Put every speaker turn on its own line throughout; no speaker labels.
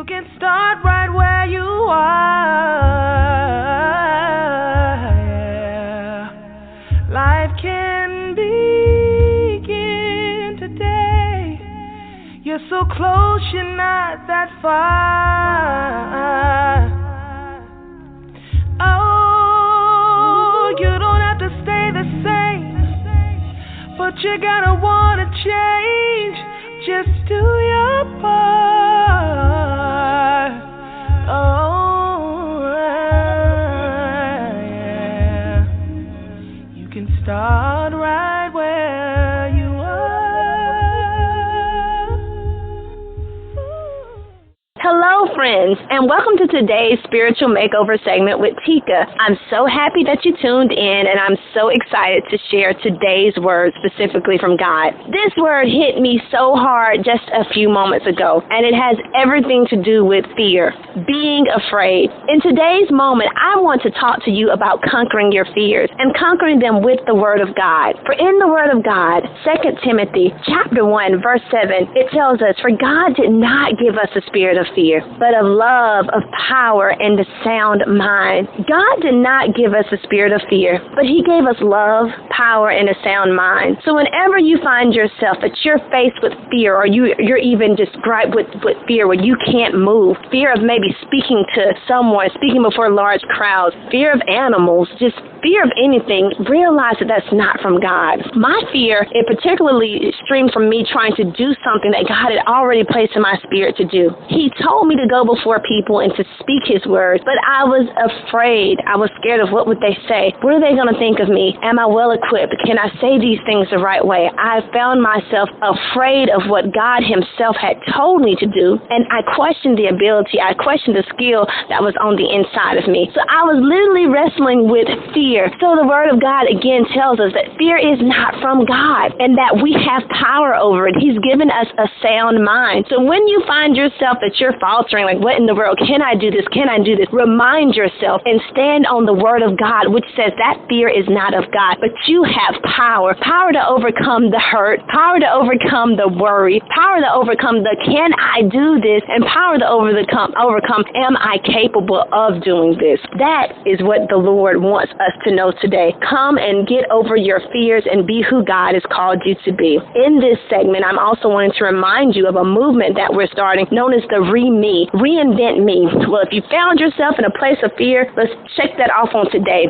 You can start right where you are. Yeah. Life can begin today. You're so close, you're not that far. Oh, you don't have to stay the same, but you gotta wanna change. Just do your part. Oh, yeah. You can start right where you
Hello, friends, and welcome to today's Spiritual Makeover segment with Teka. I'm so happy that you tuned in, and I'm so excited to share today's word specifically from God. This word hit me so hard just a few moments ago, and it has everything to do with fear, being afraid. In today's moment, I want to talk to you about conquering your fears and conquering them with the Word of God. For in the Word of God, 2 Timothy chapter 1, verse 7, it tells us, "For God did not give us a spirit of fear, but of love, of power, and a sound mind." God did not give us a spirit of fear, but He gave us love, power, and a sound mind. So whenever you find yourself that you're faced with fear, or you're even just gripped with fear where you can't move, fear of maybe speaking to someone, speaking before large crowds, fear of animals, just fear of anything, realize that that's not from God. My fear, it particularly streamed from me trying to do something that God had already placed in my spirit to do. He told me to go before people and to speak His word, but I was afraid. I was scared of what would they say. What are they going to think of me? Am I well equipped? Can I say these things the right way? I found myself afraid of what God Himself had told me to do, and I questioned the ability. I questioned the skill that was on the inside of me. So I was literally wrestling with fear. So the Word of God again tells us that fear is not from God and that we have power over it. He's given us a sound mind. So when you find yourself that you're faltering, like, what in the world? Can I do this? Can I do this? Remind yourself and stand on the Word of God, which says that fear is not of God, but you have power. Power to overcome the hurt, power to overcome the worry, power to overcome the can I do this, and power to overcome am I capable of doing this? That is what the Lord wants us to know today. Come and get over your fears and be who God has called you to be. In this segment, I'm also wanting to remind you of a movement that we're starting known as the Re-Me, Reinvent Me. Well, if you found yourself in a place of fear, let's check that off on today.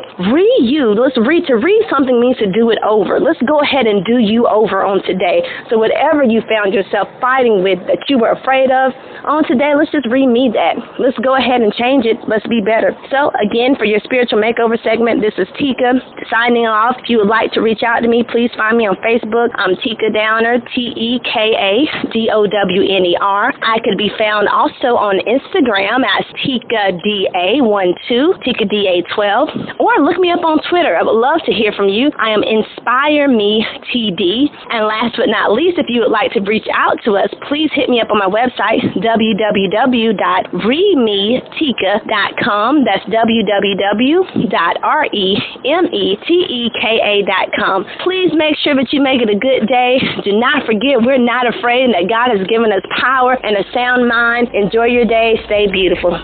To read something means to do it over. Let's go ahead and do you over on today. So whatever you found yourself fighting with that you were afraid of, on today, let's just re-me that. Let's go ahead and change it. Let's be better. So again, for your Spiritual Makeover segment, this is Teka signing off. If you would like to reach out to me, please find me on Facebook. I'm Teka Downer, TekaDowner. I could be found also on Instagram as Teka Da12, Teka Da12, or look me up on Twitter. I would love to hear from you. I am Inspire Me TD. And last but not least, if you would like to reach out to us, please hit me up on my website, www.remeteka.com. That's www.remeteka.com. Please make sure that you make it a good day. Do not forget, we're not afraid, and that God has given us power and a sound mind. Enjoy your day. Stay beautiful.